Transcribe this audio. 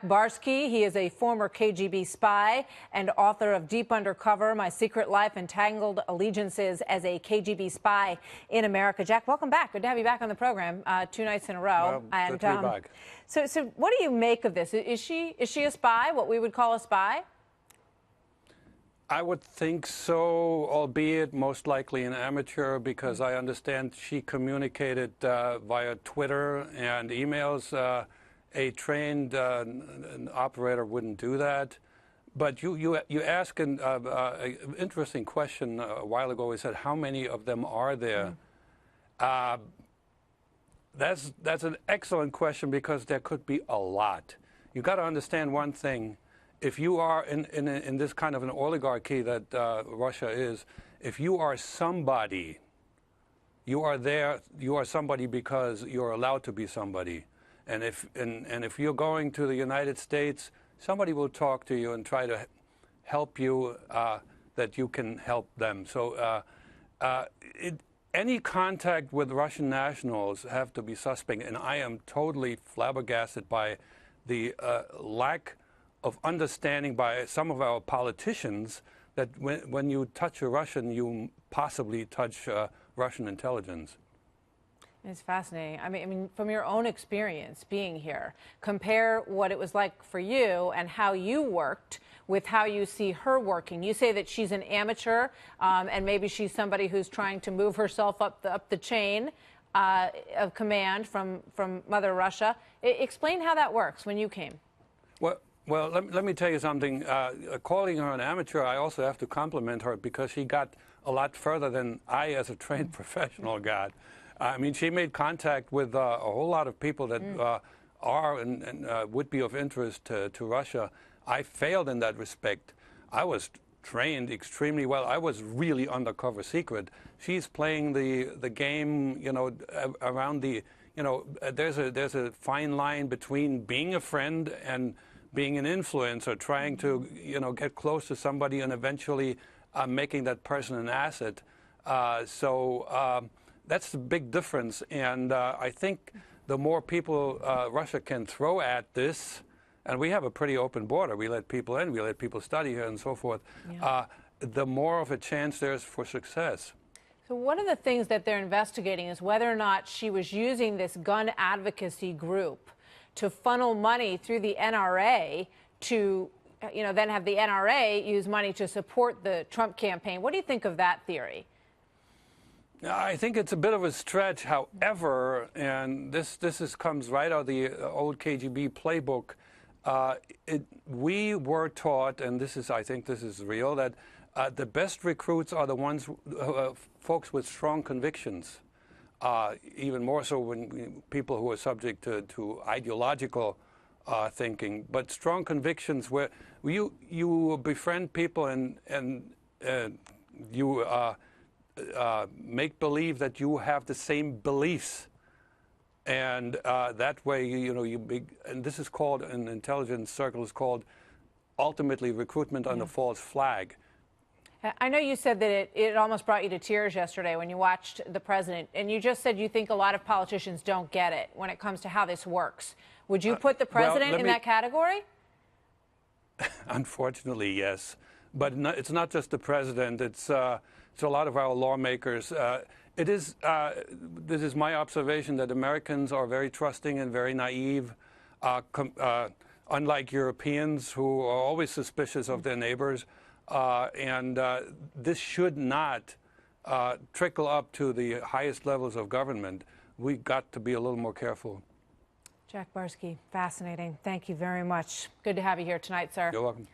Barsky. He is a former KGB spy and author of Deep Undercover, My Secret Life and Tangled Allegiances as a KGB Spy in America. Jack, welcome back. Good to have you back on the program 2 nights in a row. Well, good to be back. So what do you make of this? Is she a spy, what we would call a spy? I would think so, albeit most likely an amateur, because I understand she communicated via Twitter and emails. A trained an operator wouldn't do that. But you asked an interesting question a while ago. We said, how many of them are there? That's an excellent question, because there could be a lot. You got to understand one thing. If you are in this kind of an oligarchy that Russia is, if you are somebody, you are there. You are somebody because you're allowed to be somebody. And if you're going to the United States, somebody will talk to you and try to help you that you can help them. So any contact with Russian nationals have to be suspect. And I am totally flabbergasted by the lack of understanding by some of our politicians that when you touch a Russian, you possibly touch Russian intelligence. It's fascinating. I mean, from your own experience being here, compare what it was like for you and how you worked with how you see her working. You say that she's an amateur, and maybe she's somebody who's trying to move herself up the chain of command from Mother Russia. Explain how that works when you came. Well, let me tell you something. Calling her an amateur, I also have to compliment her, because she got a lot further than I, as a trained professional, got. I mean, she made contact with a whole lot of people that are and would be of interest to Russia. I failed in that respect. I was trained extremely well. I was really undercover secret. She's playing the game, you know, around the, you know, there's a fine line between being a friend and being an influencer, trying to, you know, get close to somebody and eventually making that person an asset. That's the big difference, and I think the more people Russia can throw at this, and we have a pretty open border, we let people in, we let people study here and so forth, the more of a chance there's for success. So one of the things that they're investigating is whether or not she was using this gun advocacy group to funnel money through the NRA to, you know, then have the NRA use money to support the Trump campaign. What do you think of that theory? I think it's a bit of a stretch, however, and this comes right out of the old KGB playbook. We were taught, and I think this is real, that the best recruits are the ones, folks with strong convictions. Even more so when people who are subject to ideological thinking, but strong convictions where you befriend people and you make believe that you have the same beliefs, and that way and this is called, in intelligence circles, called ultimately recruitment under false flag. I know you said that it almost brought you to tears yesterday when you watched the president, and you just said you think a lot of politicians don't get it when it comes to how this works. Would you put the president in that category? Unfortunately, yes. But it's not just the president. It's a lot of our lawmakers. This is my observation, that Americans are very trusting and very naive, unlike Europeans, who are always suspicious of their neighbors. This should not trickle up to the highest levels of government. We've got to be a little more careful. Jack Barsky, fascinating. Thank you very much. Good to have you here tonight, sir. You're welcome.